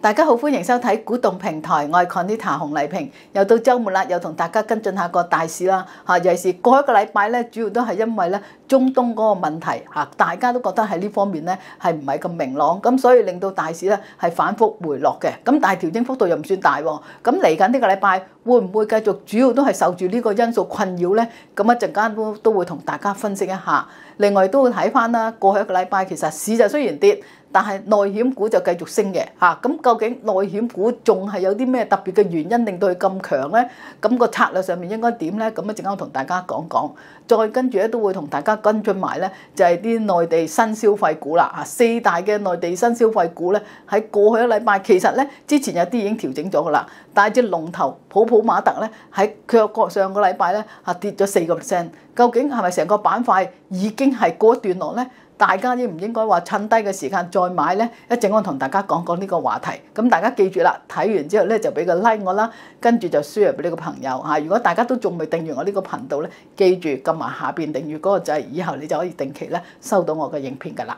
大家好，歡迎收睇古洞平台，我係 Conita 洪麗萍，又到週末啦，又同大家跟進下個大市啦。尤其是過一個禮拜咧，主要都係因為咧中東嗰個問題大家都覺得喺呢方面咧係唔係咁明朗，咁所以令到大市咧係反覆回落嘅。咁但係調整幅度又唔算大喎。咁嚟緊呢個禮拜會唔會繼續主要都係受住呢個因素困擾咧？咁一陣間都會同大家分析一下。另外都會睇翻啦，過去一個禮拜其實市就雖然跌，但係內險股就繼續升嘅嚇。咁究竟內險股仲係有啲咩特別嘅原因令到佢咁強咧？咁個策略上面應該點咧？咁一陣間我同大家講講。再跟住咧都會同大家跟進埋咧，就係啲內地新消費股啦嚇。四大嘅內地新消費股咧，喺過去一個禮拜其實咧之前有啲已經調整咗噶啦，但係隻龍頭普普馬特咧喺佢上個禮拜咧跌咗4%。究竟係咪成個板塊已經係過一段落咧？大家應唔應該話趁低嘅時間再買呢？一陣我同大家講講呢個話題。咁大家記住啦，睇完之後咧就俾個 like 我啦，跟住就 share 俾呢個朋友嚇。如果大家都仲未訂閱我呢個頻道咧，記住撳埋下邊訂閱嗰個掣，以後你就可以定期咧收到我嘅影片㗎啦。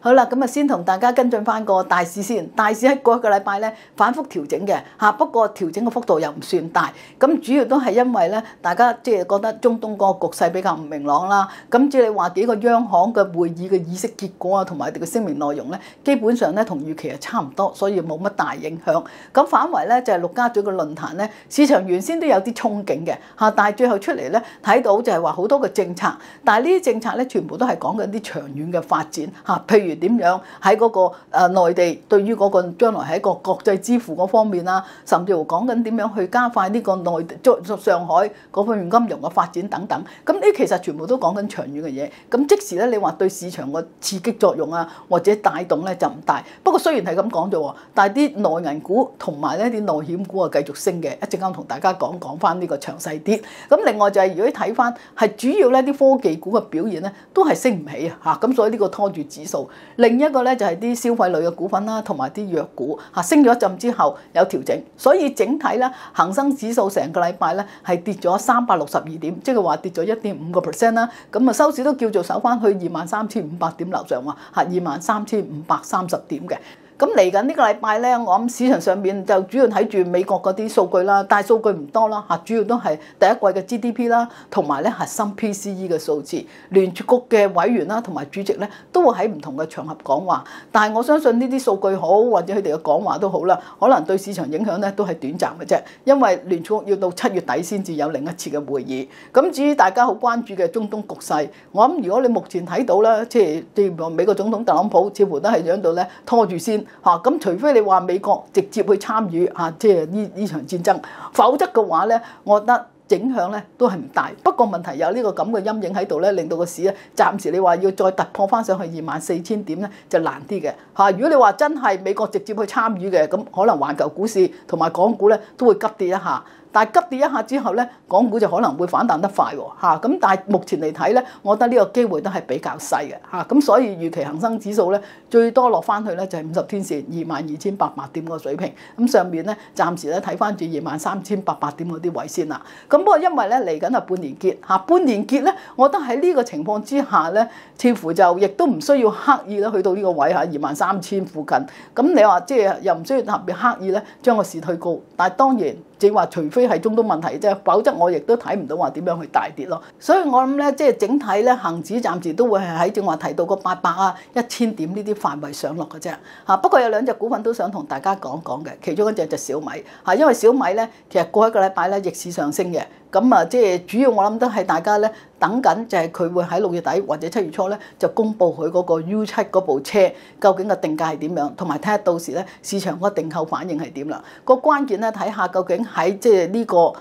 好啦，咁啊先同大家跟進翻個大市先。大市喺過一個禮拜咧反覆調整嘅嚇，不過調整嘅幅度又唔算大。咁主要都係因為咧，大家即係覺得中東嗰個局勢比較唔明朗啦。咁即係你話幾個央行嘅會議嘅議息結果啊，同埋佢嘅聲明內容咧，基本上咧同預期係差唔多，所以冇乜大影響。咁反為咧就係陸家嘴嘅論壇咧，市場原先都有啲憧憬嘅嚇，但係最後出嚟咧睇到就係話好多嘅政策，但係呢啲政策咧全部都係講緊啲長遠嘅發展嚇，譬如點樣喺嗰個內地對於嗰個將來喺一個國際支付嗰方面啊，甚至乎講緊點樣去加快呢個內地上海嗰方面金融嘅發展等等。咁呢其實全部都講緊長遠嘅嘢。咁即時咧，你話對市場個刺激作用啊，或者帶動咧就唔大。不過雖然係咁講啫喎，但係啲內銀股同埋呢啲內險股啊繼續升嘅。一陣間同大家講翻呢個詳細啲。咁另外就係如果你睇翻係主要咧啲科技股嘅表現咧都係升唔起啊嚇，咁所以呢個拖住指數。另一個咧就係啲消費類嘅股份啦，同埋啲藥股嚇升咗一陣之後有調整，所以整體咧恒生指數成個禮拜咧係跌咗362點，即係話跌咗1.5%啦。咁啊收市都叫做守翻去23,500點樓上喎嚇，23,530點嘅。咁嚟緊呢個禮拜咧，我諗市場上面就主要睇住美國嗰啲數據啦，但係數據唔多啦嚇，主要都係第一季嘅 GDP 啦，同埋咧核心 PCE 嘅數字。聯儲局嘅委員啦，同埋主席咧都會喺唔同嘅場合講話，但係我相信呢啲數據好或者佢哋嘅講話都好啦，可能對市場影響咧都係短暫嘅啫，因為聯儲局要到7月底先至有另一次嘅會議。咁至於大家好關注嘅中東局勢，我諗如果你目前睇到咧，即係美國總統特朗普似乎都係喺度咧拖住先。咁除非你話美國直接去參與即係呢場戰爭，否則嘅話咧，我覺得影響咧都係唔大。不過問題有呢個咁嘅陰影喺度咧，令到個市咧暫時你話要再突破翻上去24,000點咧就難啲嘅嚇。如果你話真係美國直接去參與嘅，咁可能環球股市同埋港股咧都會急跌一下。但係急跌一下之後咧，港股就可能會反彈得快喎嚇。咁但係目前嚟睇咧，我覺得呢個機會都係比較細嘅嚇。咁所以預期恒生指數咧最多落翻去咧就係50天線22,800點個水平。咁上面咧暫時咧睇翻住23,800點嗰啲位先啦。咁不過因為咧嚟緊係半年結嚇，半年結咧，我覺得喺呢個情況之下咧，似乎就亦都唔需要刻意咧去到呢個位嚇23,000附近。咁你話即係又唔需要特別刻意咧將個市推高，但係當然。即係話，除非係中東問題啫，否則我亦都睇唔到話點樣去大跌咯。所以我諗咧，即係整體咧，恆指暫時都會係喺正話提到個800啊、1000點呢啲範圍上落嘅啫。嚇，不過有兩隻股份都想同大家講講嘅，其中一隻就小米嚇，因為小米咧其實過一個禮拜咧逆市上升嘅。咁啊，即係主要我諗都係大家咧等緊，就係佢會喺6月底或者7月初咧就公布佢嗰個 U7 嗰部車究竟個定價係點樣，同埋睇下到時咧市場嗰個訂購反應係點啦。個關鍵咧睇下究竟喺即係呢個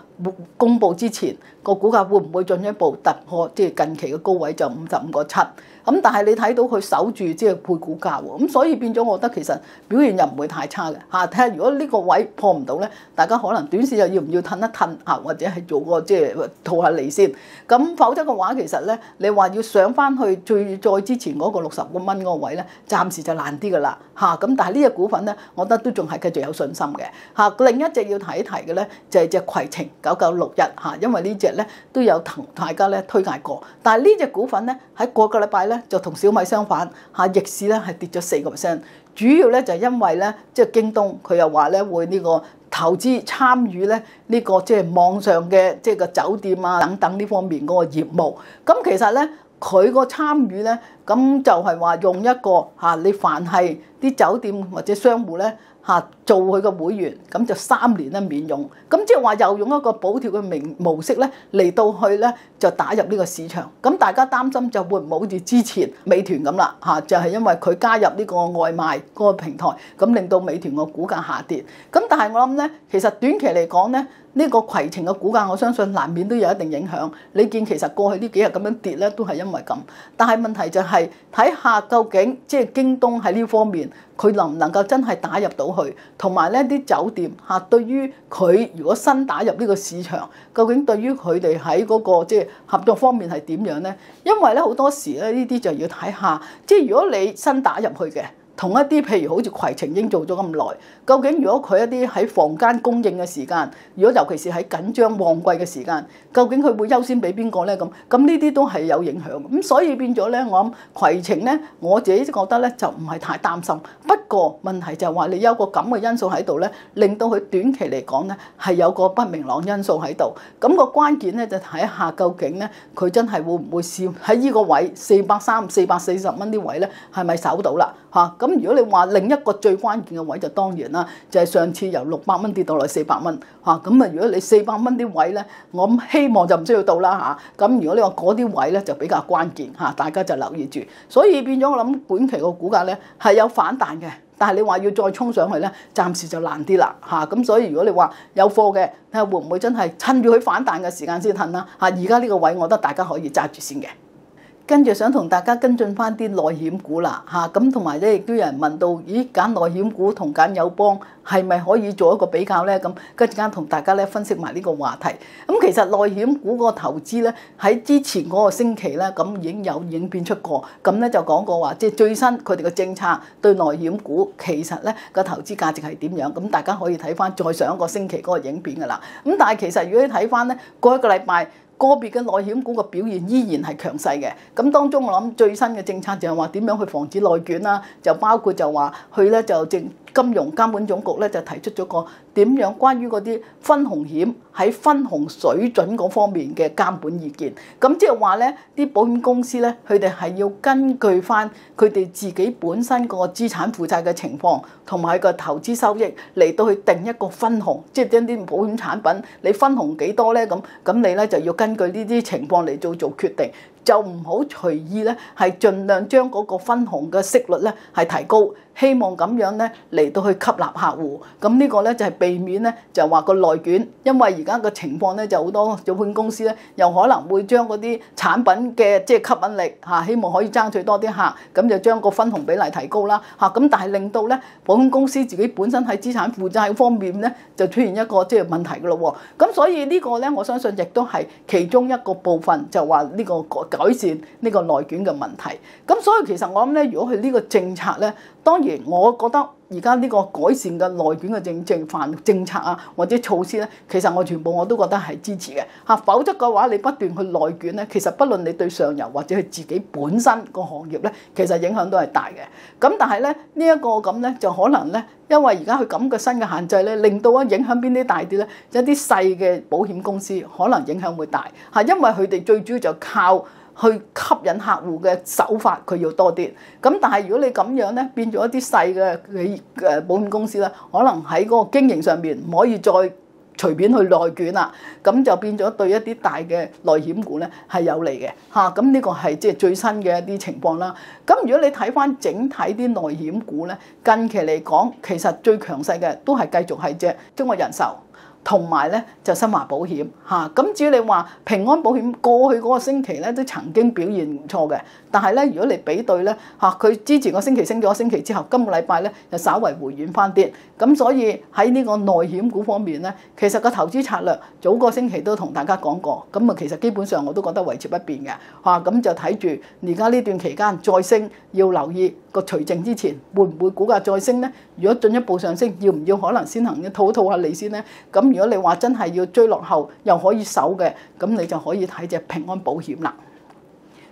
公佈之前個股價會唔會進一步突破即係近期嘅高位就55.7。咁但係你睇到佢守住即係配股價喎，咁所以變咗我覺得其實表現又唔會太差嘅嚇。睇下如果呢個位破唔到咧，大家可能短線又要唔要褪一褪嚇，或者係做個即係套下利先。咁否則嘅話，其實咧你話要上翻去再之前嗰個60個蚊嗰個位咧，暫時就難啲㗎啦嚇。咁但係呢隻股份咧，我覺得都仲係繼續有信心嘅嚇。另一隻要提一提嘅咧就係隻攜程。9961嚇，因為呢隻咧都有同大家咧推介過。但係呢隻股份咧喺過個禮拜咧就同小米相反嚇，逆市咧係跌咗4%，主要咧就係因為咧即係京東佢又話咧會呢個投資參與咧呢個即係網上嘅即係個酒店啊等等呢方面嗰個業務。咁其實咧佢個參與咧咁就係話用一個嚇你凡係啲酒店或者商戶咧嚇做佢個會員，咁就3年咧免用，咁即係話又用一個補貼嘅模式咧嚟到去咧就打入呢個市場。咁大家擔心就會唔會好似之前美團咁啦嚇，就係因為佢加入呢個外賣嗰個平台，咁令到美團個股價下跌。咁但係我諗咧，其實短期嚟講咧，呢個攜程嘅股價我相信難免都有一定影響。你見其實過去呢幾日咁樣跌咧，都係因為咁。但係問題就係睇下究竟即係京東喺呢方面，佢能唔能夠真係打入到去，同埋呢啲酒店嚇對於佢如果新打入呢個市場，究竟對於佢哋喺嗰個即係合作方面係點樣咧？因為咧好多時咧呢啲就要睇下，即係如果你新打入去嘅。同一啲譬如好似攜程已經做咗咁耐，究竟如果佢一啲喺房間供應嘅時間，如果尤其是喺緊張旺季嘅時間，究竟佢會優先俾邊個咧？咁呢啲都係有影響。咁所以變咗咧，我諗攜程咧，我自己覺得咧就唔係太擔心。不過問題就係話你有個咁嘅因素喺度咧，令到佢短期嚟講咧係有個不明朗因素喺度。咁個關鍵咧就睇下究竟咧佢真係會唔會試喺呢個位430、440蚊啲位咧係咪守到啦？嚇！咁如果你話另一個最關鍵嘅位就當然啦，就係上次由600蚊跌到落400蚊嚇。咁啊，如果你400蚊啲位咧，我希望就唔需要到啦嚇。咁如果你話嗰啲位咧就比較關鍵嚇，大家就留意住。所以變咗我諗本期個股價咧係有反彈嘅，但係你話要再衝上去咧，暫時就難啲啦嚇。咁所以如果你話有貨嘅，睇下會唔會真係趁住佢反彈嘅時間先褪啦嚇。而家呢個位，我覺得大家可以揸住先嘅。跟住想同大家跟進翻啲內險股啦嚇，咁同埋咧亦都有人問到，咦揀內險股同揀友邦係咪可以做一個比較咧？咁跟住間同大家咧分析埋呢個話題。咁其實內險股個投資咧喺之前嗰個星期咧，咁已經有影片出過，咁咧就講過話，即係最新佢哋嘅政策對內險股其實咧個投資價值係點樣？咁大家可以睇翻再上一個星期嗰個影片噶啦。咁但係其實如果你睇翻咧過一個禮拜，個別嘅內險股嘅表現依然係強勢嘅，咁當中我諗最新嘅政策就係話點樣去防止內捲啦，就包括就話佢咧就金融監管總局咧就提出咗個點樣關於嗰啲分紅險喺分紅水準嗰方面嘅監管意見。咁即係話咧啲保險公司咧，佢哋係要根據翻佢哋自己本身個資產負債嘅情況同埋個投資收益嚟到去定一個分紅，即係將啲保險產品你分紅幾多咧？咁你咧就要根據呢啲情況嚟做決定。就唔好隨意咧，係盡量將嗰個分紅嘅息率咧係提高，希望咁樣咧嚟到去吸納客戶。咁呢個咧就係避免咧就話個內捲，因為而家嘅情況咧就好多保險公司咧又可能會將嗰啲產品嘅即係吸引力嚇，希望可以爭取多啲客，咁就將個分紅比例提高啦嚇。咁但係令到咧保險公司自己本身喺資產負債方面咧就出現一個即係問題㗎咯喎。咁所以呢個咧我相信亦都係其中一個部分，就話呢個改善呢個內捲嘅問題。咁所以其實我諗咧，如果佢呢個政策咧，當然我覺得而家呢個改善嘅內捲嘅政策啊，或者措施咧，其實我全部我都覺得係支持嘅嚇。否則嘅話，你不斷去內捲咧，其實不論你對上游或者係自己本身個行業咧，其實影響都係大嘅。咁但係咧呢一個咁咧，就可能咧，因為而家佢咁嘅新嘅限制咧，令到啊影響邊啲大啲咧？一啲細嘅保險公司可能影響會大嚇，因為佢哋最主要就靠去吸引客戶嘅手法，佢要多啲。咁但係如果你咁樣咧，變咗一啲細嘅保險公司咧，可能喺嗰個經營上面唔可以再隨便去內捲啦，咁就變咗對一啲大嘅內險股咧係有利嘅嚇。咁呢個係即係最新嘅一啲情況啦。咁如果你睇翻整體啲內險股咧，近期嚟講其實最強勢嘅都係繼續係隻中國人壽。同埋咧就新華保險嚇，咁至於你話平安保險過去嗰個星期咧都曾經表現唔錯嘅，但係咧如果你比對咧嚇，佢之前個星期升咗一星期之後，今個禮拜咧就稍為回軟翻啲，咁所以喺呢個內險股方面咧，其實個投資策略早個星期都同大家講過，咁啊其實基本上我都覺得維持不變嘅嚇，咁就睇住而家呢段期間再升，要留意個除淨之前會唔會股價再升咧？如果進一步上升，要唔要可能先行套下利先咧？咁如果你話真係要追落後又可以守嘅，咁你就可以睇隻平安保險啦。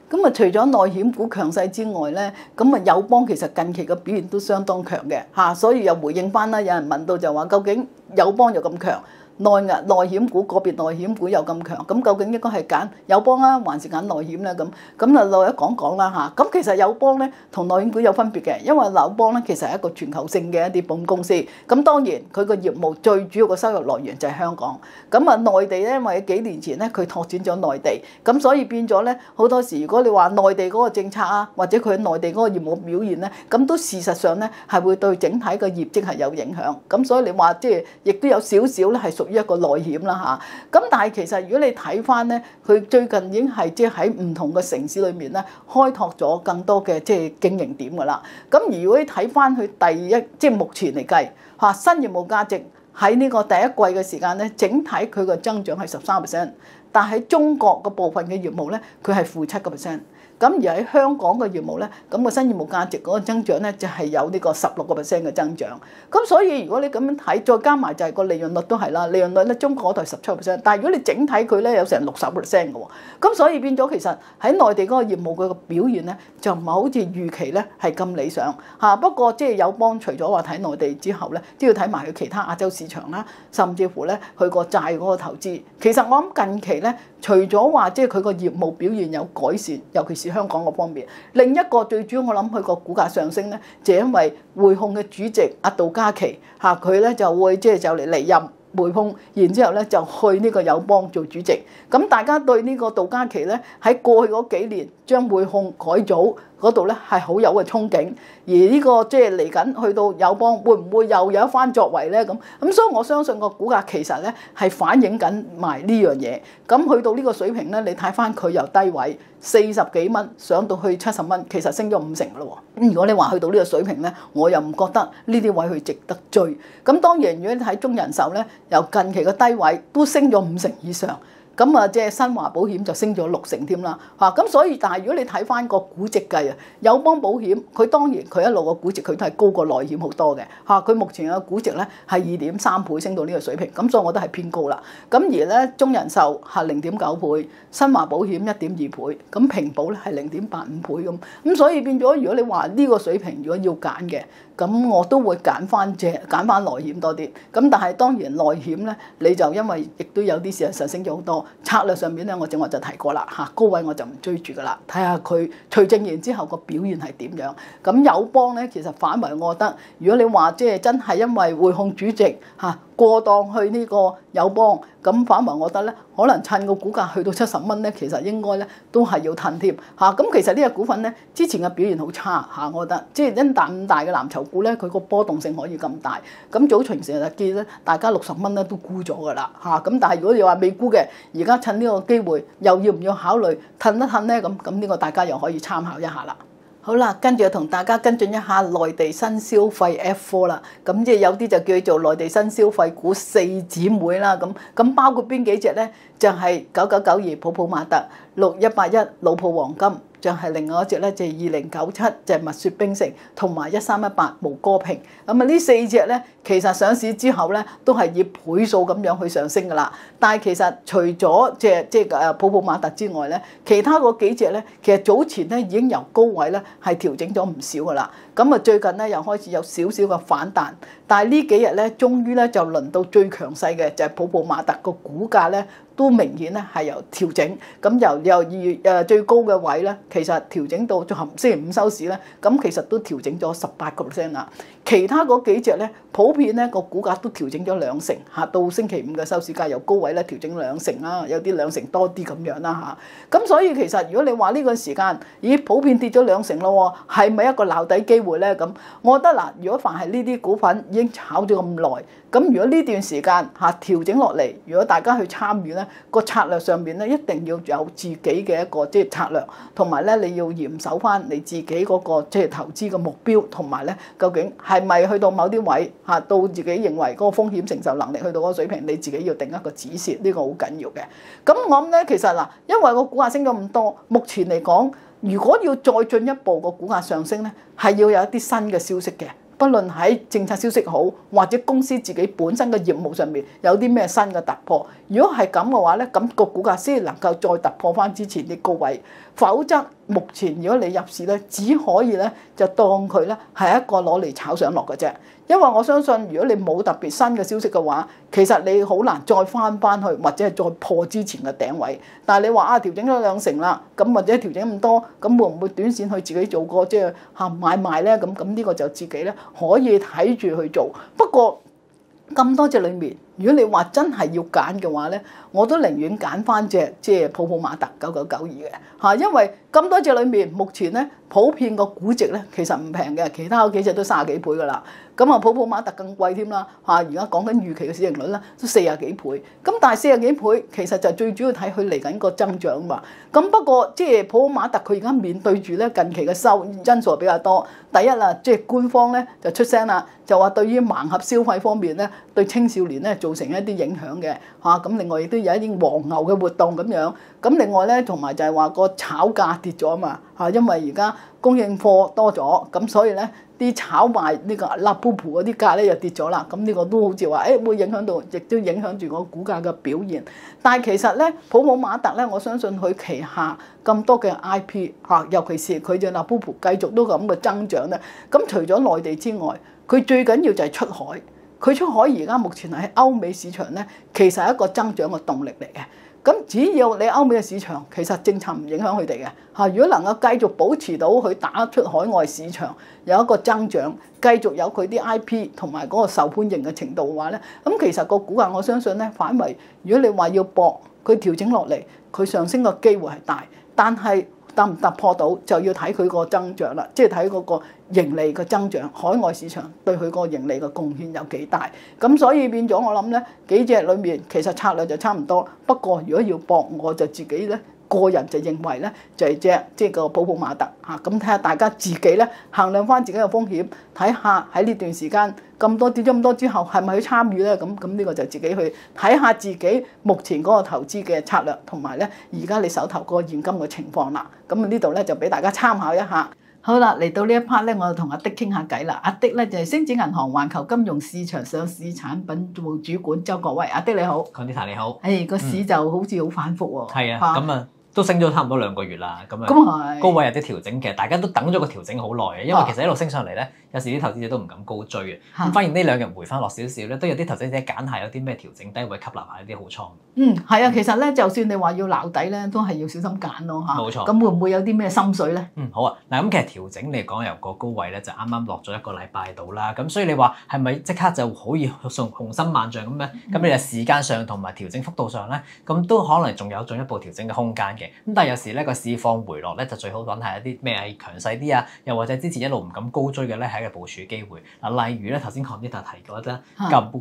咁啊，除咗內險股強勢之外咧，咁啊友邦其實近期嘅表現都相當強嘅嚇，所以又回應翻啦。有人問到就話，究竟友邦又咁強？內險股個別內險股又咁強，咁究竟應該係揀友邦啊，還是揀內險咧？咁啊，落一講講啦嚇。咁其實友邦咧同內險股有分別嘅，因為友邦咧其實係一個全球性嘅一啲保險公司。咁當然佢個業務最主要嘅收入來源就係香港。咁啊，內地咧，因為幾年前咧佢拓展咗內地，咁所以變咗咧好多時，如果你話內地嗰個政策啊，或者佢喺內地嗰個業務表現咧，咁都事實上咧係會對整體嘅業績係有影響。咁所以你話即係亦都有少少咧係屬於一個內險啦嚇，咁但係其實如果你睇翻咧，佢最近已經係即係喺唔同嘅城市裏面咧，開拓咗更多嘅即係經營點㗎啦。咁如果你睇翻佢第一，即係目前嚟計嚇，新業務價值喺呢個第一季嘅時間咧，整體佢個增長係13%，但係中國個部分嘅業務咧，佢係負7%。咁而喺香港嘅業務咧，咁個新業務價值嗰個增長咧就係有呢個16%嘅增長。咁所以如果你咁樣睇，再加埋就係個利潤率都係啦，利潤率咧中國嗰度係17%，但係如果你整體佢咧有成60%嘅喎，咁所以變咗其實喺內地嗰個業務佢個表現咧就唔係好似預期咧係咁理想嚇。不過即係友邦除咗話睇內地之後咧，都要睇埋佢其他亞洲市場啦，甚至乎咧佢個債嗰個投資。其實我諗近期咧，除咗話即係佢個業務表現有改善，尤其是香港嗰方面，另一個最主要我諗佢個股價上升咧，就因為匯控嘅主席阿杜嘉祺嚇佢咧就會即係就嚟離任匯控，然之後咧就去呢個友邦做主席。咁大家對呢個杜嘉祺咧喺過去嗰幾年將匯控改組嗰度咧係好有嘅憧憬，而呢個即係嚟緊去到友邦會唔會又有一番作為咧？咁所以我相信個股價其實咧係反映緊埋呢樣嘢。咁去到呢個水平咧，你睇翻佢由低位40幾蚊上到去70蚊，其實升咗50%咯喎。咁如果你話去到呢個水平咧，我又唔覺得呢啲位去值得追。咁當然如果你睇中人壽咧，由近期嘅低位都升咗50%以上。咁啊，即係新華保險就升咗60%添啦，嚇！咁所以，但係如果你睇翻個估值計啊，友邦保險佢當然佢一路個估值佢都係高過內險好多嘅，嚇！佢目前嘅估值咧係2.3倍升到呢個水平，咁所以我覺得係偏高啦。咁而咧中人壽係0.9倍，新華保險1.2倍，咁平保咧係0.85倍咁所以變咗如果你話呢個水平如果要揀嘅，咁我都會揀翻內險多啲。咁但係當然內險咧，你就因為亦都有啲事實上升咗好多。策略上面咧，我正話就提過啦嚇，高位我就唔追住噶啦，睇下佢除淨完之後個表現係點樣。咁友邦咧，其實反為我覺得，如果你話即係真係因為匯控主席嚇過檔去呢個友邦，咁反為我覺得咧，可能趁個股價去到70蚊咧，其實應該咧都係要褪添嚇。咁其實呢個股份咧，之前嘅表現好差嚇，我覺得即係一啖咁大嘅藍籌股咧，佢個波動性可以咁大。咁早前成日見咧，大家60蚊咧都沽咗噶啦嚇。咁但係如果你話未沽嘅，而家趁呢個機會，又要唔要考慮褪一褪咧？咁呢個大家又可以參考一下啦。好啦，跟住同大家跟進一下內地新消費 F4啦。咁即係有啲就叫做內地新消費股4姊妹啦。咁包括邊幾隻咧？就係9992普普馬特、6181老鋪黃金。就係另外一隻咧，就係2097，就係蜜雪冰城，同埋1318毛戈平。咁啊，呢4隻咧，其實上市之後咧，都係以倍數咁樣去上升噶啦。但係其實除咗即係普普馬特之外咧，其他嗰幾隻咧，其實早前咧已經由高位咧係調整咗唔少噶啦。咁啊，最近咧又開始有少少嘅反彈，但係呢幾日咧，終於咧就輪到最強勢嘅就係普普馬特個股價咧。都明顯咧係由調整，咁由2月最高嘅位咧，其實調整到最後星期五收市咧，咁其實都調整咗18% 啦。其他嗰幾隻咧，普遍咧個股價都調整咗2成嚇，到星期五嘅收市價由高位咧調整2成啦，有啲2成多啲咁樣啦嚇。咁所以其實如果你話呢個時間，咦普遍跌咗2成咯喎，係咪一個撈底機會咧？咁我覺得嗱，如果凡係呢啲股份已經炒咗咁耐，咁如果呢段時間嚇調整落嚟，如果大家去參與咧，個策略上面咧一定要有自己嘅一個即係策略，同埋咧你要嚴守翻你自己嗰個即係投資嘅目標，同埋咧究竟係咪去到某啲位嚇，到自己認為嗰個風險承受能力去到嗰個水平，你自己要定一個止蝕，呢個好緊要嘅。咁我諗咧，其實嗱，因為個股價升咗咁多，目前嚟講，如果要再進一步個股價上升咧，係要有一啲新嘅消息嘅。不論喺政策消息好，或者公司自己本身嘅業務上面有啲咩新嘅突破。如果係咁嘅話咧，咁個股價先能夠再突破翻之前啲高位。否則目前如果你入市咧，只可以咧就當佢咧係一個攞嚟炒上落嘅啫。因為我相信如果你冇特別新嘅消息嘅話，其實你好難再翻去，或者係再破之前嘅頂位。但係你話調整咗2成啦，咁或者調整咁多，咁會唔會短線去自己做個即係買賣咧？咁呢個就自己咧可以睇住去做。不過咁多隻裏面，如果你話真係要揀嘅話咧，我都寧願揀翻隻即係普普馬特9992嘅嚇，因為咁多隻裏面，目前咧普遍個估值咧其實唔平嘅，其他嗰幾隻都30幾倍噶啦。咁普普馬特更貴添啦嚇，而家講緊預期嘅市盈率咧都40幾倍。咁但係40幾倍其實就最主要睇佢嚟緊個增長嘛。咁不過即係普普馬特佢而家面對住咧近期嘅因素比較多。第一啦，即係官方咧就出聲啦，就話對於盲盒消費方面咧，對青少年咧造成一啲影響嘅嚇。咁另外亦都有一啲黃牛嘅活動咁樣。咁另外咧同埋就係話個炒價跌咗嘛嚇，因為而家供應貨多咗，咁所以咧啲炒賣呢個拉布布嗰啲價咧又跌咗啦。咁呢個都好似話會影響到，亦都影響住個股價嘅表現。但係其實咧普普馬特咧，我相信佢旗下咁多嘅 IP 嚇，尤其是佢隻拉布布繼續都咁嘅增長咧。咁除咗內地之外，佢最緊要就係出海。佢出海而家目前喺歐美市場咧，其實係一個增長嘅動力嚟嘅。咁只要你歐美嘅市場其實政策唔影響佢哋嘅嚇，如果能夠繼續保持到佢打出海外市場有一個增長，繼續有佢啲 IP 同埋嗰個受歡迎嘅程度嘅話咧，咁其實個股價我相信咧反為，如果你話要搏佢調整落嚟，佢上升嘅機會係大，但係突唔突破到就要睇佢個增長啦，即係睇嗰個盈利嘅增長，海外市場對佢個盈利嘅貢獻有幾大。咁所以變咗我諗咧，幾隻裏面其實策略就差唔多。不過如果要搏，我就自己咧個人就認為咧就係即係個普普馬特嚇。咁睇下大家自己咧衡量翻自己嘅風險，睇下喺呢段時間咁多跌咗咁多之後係咪去參與咧？咁呢個就自己去睇下自己目前嗰個投資嘅策略，同埋咧而家你手頭嗰個現金嘅情況啦。咁呢度咧就俾大家參考一下。好啦，嚟到呢一 part 咧，我就同阿的傾下偈啦。阿的咧就係星展銀行環球金融市場上市產品部主管周國威。阿的你好，Conita你好。個市就好似好反覆喎。係啊，咁啊都升咗差唔多2個月啦。咁啊高位有啲調整，其實大家都等咗個調整好耐嘅，因為其實一路升上嚟咧，有時啲投資者都唔敢高追嘅。咁發現呢2日回翻落少少咧，都有啲投資者揀下有啲咩調整低位吸納下啲好倉。係啊，其實咧就算你話要撈底咧，都係要小心揀咯嚇。冇錯。咁會唔會有啲咩心水咧？好啊。嗱，咁其實調整嚟講，由個高位咧就啱啱落咗1個禮拜度啦。咁所以你話係咪即刻就可以雄心萬丈咁咧？咁你就時間上同埋調整幅度上咧，咁都可能仲有進一步調整嘅空間嘅。咁但係有時咧個市況回落咧，就最好揾係一啲咩係強勢啲啊，又或者之前一路唔敢高追嘅咧，係一個部署機會。嗱，例如咧頭先 Conita 提過啫，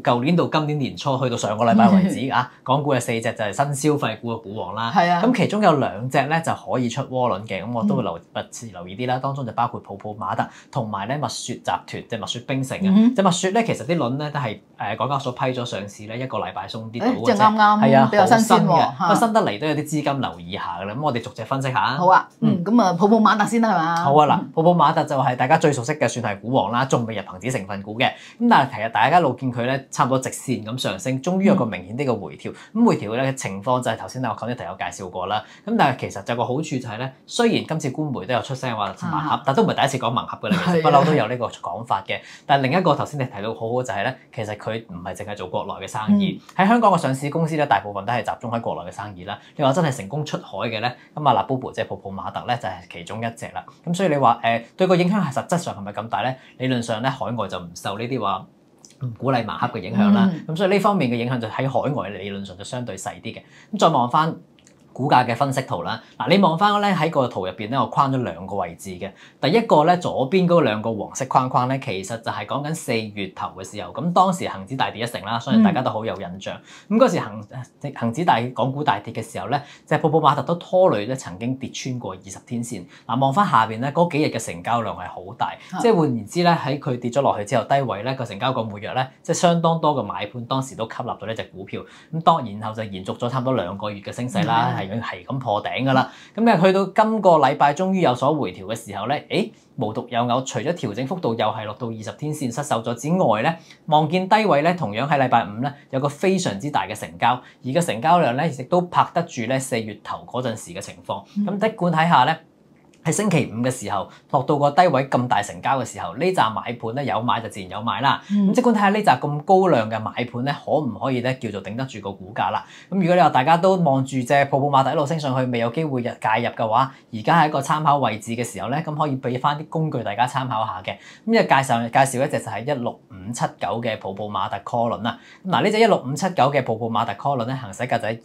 舊年到今年年初去到上個禮拜為止啊，港股嘅4隻就係新消費股嘅股王啦。係啊。咁其中有2隻咧就可以出渦輪嘅，咁我都會密切留意啲啦。當中就包括普普馬特同埋咧蜜雪集團，即係蜜雪冰城啊。隻蜜雪咧其實啲輪咧都係港交所批咗上市咧1個禮拜鬆啲到嘅啫。啱啱。係啊，比較新鮮嘅。不過新得嚟都有啲資金留意下㗎啦。咁我哋逐隻分析下。好啊。咁啊普普馬特先啦係嘛？好啊嗱，普普馬特就係大家最熟悉嘅，算係股王啦，仲未入恒指成分股嘅。咁但係其實大家一路見佢咧差唔多直線咁上升，終於有個明顯啲嘅回調。咁回調咧嘅情況就係頭先我Conita有介紹過啦。咁但係其實就個好處就係咧，雖然今次官媒都有出聲話盲盒，但都唔係第一次講盲盒㗎啦，其實不嬲都有呢個講法嘅。但係另一個頭先你提到好好就係咧，其實佢唔係淨係做國內嘅生意，喺香港嘅上市公司咧，大部分都係集中喺國內嘅生意啦。你話真係成功出海嘅咧，咁啊Labubu即係普普馬特咧就係其中一隻啦。咁所以你話對個影響係實質上係咪咁大咧？理論上咧海外就唔受呢啲話唔鼓勵盲盒嘅影響啦。咁所以呢方面嘅影響就喺海外理論上就相對細啲嘅。咁再望翻股價嘅分析圖啦，嗱你望翻咧喺個圖入邊咧，我框咗2個位置嘅。第一個咧左邊嗰2個黃色框框咧，其實就係講緊4月頭嘅時候，咁當時恒指大跌1成啦，相信大家都好有印象。咁嗰時恒指港股大跌嘅時候咧，即係普普馬特都拖累咧，曾經跌穿過20天線。嗱望翻下邊咧，嗰幾日嘅成交量係好大，即係換言之咧，喺佢跌咗落去之後低位咧個成交個每日咧，即係相當多嘅買盤，當時都吸納到呢隻股票。咁然後就延續咗差唔多2個月嘅升勢啦，係樣係咁破頂㗎啦。咁咧去到今個禮拜終於有所回調嘅時候咧，無獨有偶，除咗調整幅度又係落到20天線失守咗之外咧，望見低位咧，同樣喺禮拜五咧有個非常之大嘅成交，而個成交量咧亦都拍得住咧4月頭嗰陣時嘅情況。咁即管睇下咧。喺星期五嘅時候落到個低位咁大成交嘅時候，呢扎買盤咧有買就自然有賣啦。咁即管睇下呢扎咁高量嘅買盤咧，可唔可以咧叫做頂得住個股價啦？咁如果你話大家都望住隻泡泡瑪特一路升上去，未有機會介入嘅話，而家係一個參考位置嘅時候咧，咁可以俾翻啲工具大家參考下嘅。咁就介紹一隻就係16579嘅泡泡瑪特 call 輪啦。嗱呢隻16579嘅泡泡瑪特 call 輪咧，行使價就喺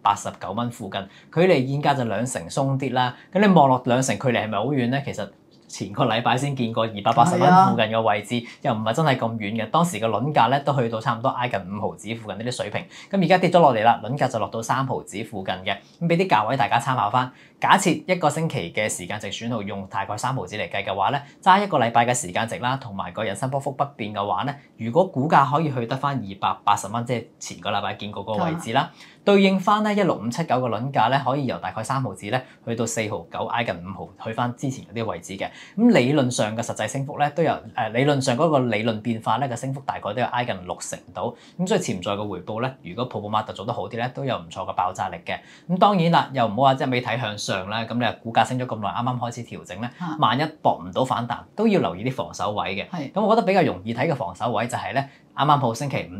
289蚊附近，距離現價就2成鬆啲啦。咁你望落2成。距離係咪好遠咧？其實前個禮拜先見過280蚊附近嘅位置，又唔係真係咁遠嘅。當時嘅輪價咧都去到差唔多挨近5毫子附近呢啲水平。咁而家跌咗落嚟啦，輪價就落到3毫子附近嘅。咁俾啲價位大家參考翻。假設一個星期嘅時間值損耗用大概3毫子嚟計嘅話咧，揸一個禮拜嘅時間值啦，同埋個日薪波幅不變嘅話咧，如果股價可以去得翻280蚊，即係前個禮拜見過個位置啦，對應翻咧16579個輪價咧，可以由大概3毫子咧去到4毫9，挨近5毫，去翻之前嗰啲位置嘅。咁理論上嘅實際升幅咧都有理論上嗰個理論變化咧嘅升幅大概都有挨近6成到。咁所以潛在嘅回報咧，如果泡泡瑪特做得好啲咧，都有唔錯嘅爆炸力嘅。咁當然啦，又唔好話一味睇向上。咁你股價升咗咁耐，啱啱開始調整咧，萬一搏唔到反彈，都要留意啲防守位嘅。咁我覺得比較容易睇嘅防守位就係咧，啱啱好星期五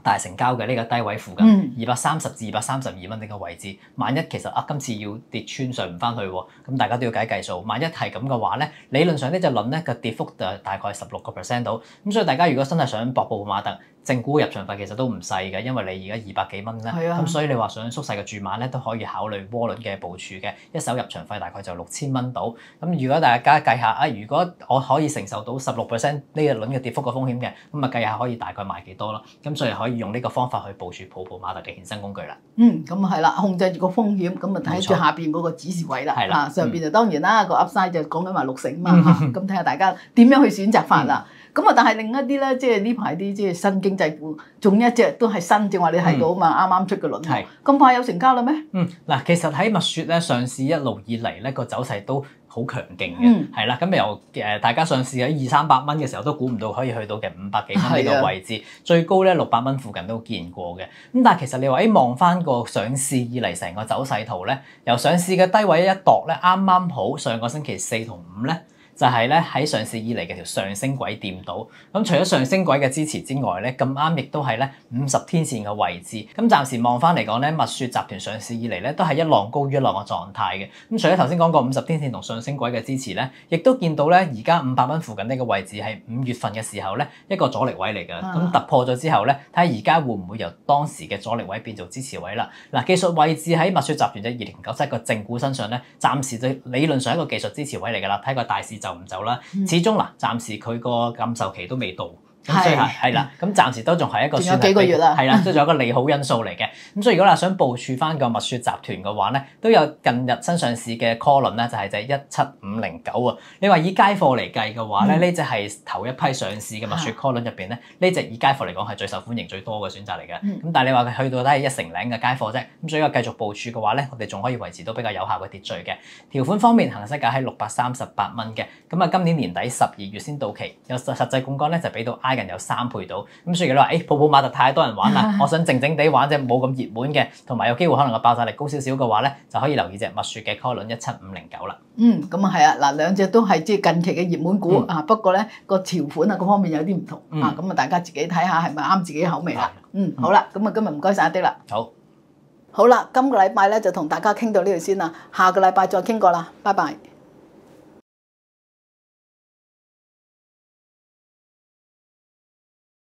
大成交嘅呢個低位附近230至232蚊呢個位置。萬一其實今次要跌穿上唔翻去喎，咁大家都要計數。萬一係咁嘅話咧，理論上呢隻輪咧嘅跌幅就大概16% 到。咁所以大家如果真係想搏泡泡瑪特，正股入場費其實都唔細嘅，因為你而家200幾蚊啦，咁所以你話想縮細嘅注碼咧都可以考慮窩輪嘅部署嘅，一手入場費大概就6000蚊到。咁如果大家計下如果我可以承受到16%呢個輪嘅跌幅嘅風險嘅，咁計下可以大概賣幾多咯。咁所以可以用呢個方法去部署泡泡瑪特嘅衍生工具啦。咁係啦，控制住個風險，咁啊睇住下邊嗰個指示位啦。上邊就當然啦，個 Upside 就講緊話6成嘛嚇，咁睇下大家點樣去選擇法啦。咁但係另一啲咧，即係呢排啲即係新經濟股，仲一隻都係新，正話你睇到嘛，啱啱出嘅輪，咁快有成交啦咩？嗱，其實喺蜜雪咧上市一路以嚟咧個走勢都好強勁嘅，係啦。咁由大家上市喺200-300蚊嘅時候都估唔到可以去到嘅500幾蚊呢個位置，最高咧600蚊附近都見過嘅。咁但係其實你話望翻個上市以嚟成個走勢圖咧，由上市嘅低位一度咧，啱啱好上個星期4同5咧。就係咧喺上市以嚟嘅條上升軌掂到，咁除咗上升軌嘅支持之外咧，咁啱亦都係咧50天線嘅位置。咁暫時望翻嚟講咧，蜜雪集團上市以嚟咧都係一浪高於一浪嘅狀態嘅。咁除咗頭先講過50天線同上升軌嘅支持咧，亦都見到咧而家500蚊附近呢個位置係5月份嘅時候咧一個阻力位嚟㗎。咁突破咗之後咧，睇下而家會唔會由當時嘅阻力位變做支持位啦？嗱，技術位置喺蜜雪集團嘅2097個正股身上咧，暫時就理論上一個技術支持位嚟㗎啦。睇個大市就唔走啦，始終暫時佢個禁售期都未到。咁所以係啦，咁暫時都仲係一個算係幾個月啦，係啦，都仲有一個利好因素嚟嘅。咁所以如果你想部署翻個蜜雪集團嘅話咧，都有近日新上市嘅 call 輪咧，就係隻17509啊。你話以街貨嚟計嘅話咧，呢隻係頭一批上市嘅蜜雪 call 輪入邊咧，呢隻以街貨嚟講係最受歡迎最多嘅選擇嚟嘅。咁但係你話佢去到都係1成零嘅街貨啫。咁所以繼續部署嘅話咧，我哋仲可以維持到比較有效嘅秩序嘅。條款方面，行使價喺638蚊嘅。咁啊，今年年底12月先到期，有實際槓桿咧就俾到挨近有3倍到。咁所以你話泡泡瑪特太多人玩啦，我想靜靜地玩隻冇咁熱門嘅，同埋有機會可能個爆炸力高少少嘅話咧，就可以留意隻蜜雪嘅 call 輪17509啦。咁啊係啊，嗱兩隻都係即係近期嘅熱門股啊，不過咧個條款啊各方面有啲唔同啊，咁啊大家自己睇下係咪啱自己口味啦。好啦，咁啊今日唔該晒阿迪啦。好啦，今個禮拜咧就同大家傾到呢度先啦，下個禮拜再傾過啦，拜拜。